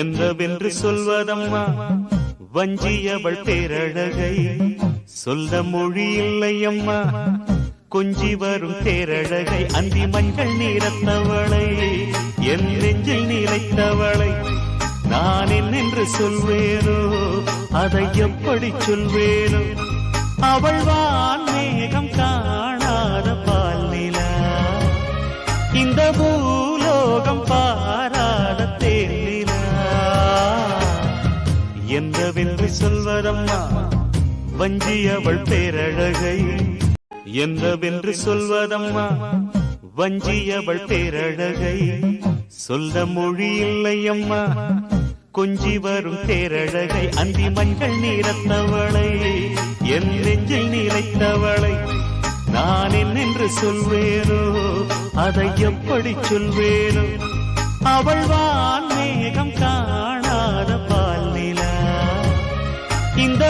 என்னவென்று சொல்வதம்மா வஞ்சியவள் பேரழகை சொல்ல மொழி இல்லையம்மா கொஞ்சி வரும் தேரழகை அந்தி மஞ்சள் நீரத்தவளை என் நெஞ்சில் நீரைத்தவளை நான் என்னென்று சொல்வேனோ அதை எப்படி சொல்வேனோ அவள் வான் மேகம் காணாத பால் நிலா இந்த பூலோகம் பாராத தேனிலா என்னவென்று சொல்வதம்மா வஞ்சியவள் பேரழகை என்னவென்று சொல்வதம்மா வஞ்சியவள் பேரழகை சொல்ல மொழி இல்லையம்மா கொஞ்சி வரும் தேரழகை அந்தி மஞ்சள் நீரத்தவளை என் நெஞ்சில் நீரைத்தவளை நான் என்னென்று சொல்வேனோ அதை எப்படி சொல்வேனோ அவள் வான் மேகம் காணாத பால் நிலா இந்த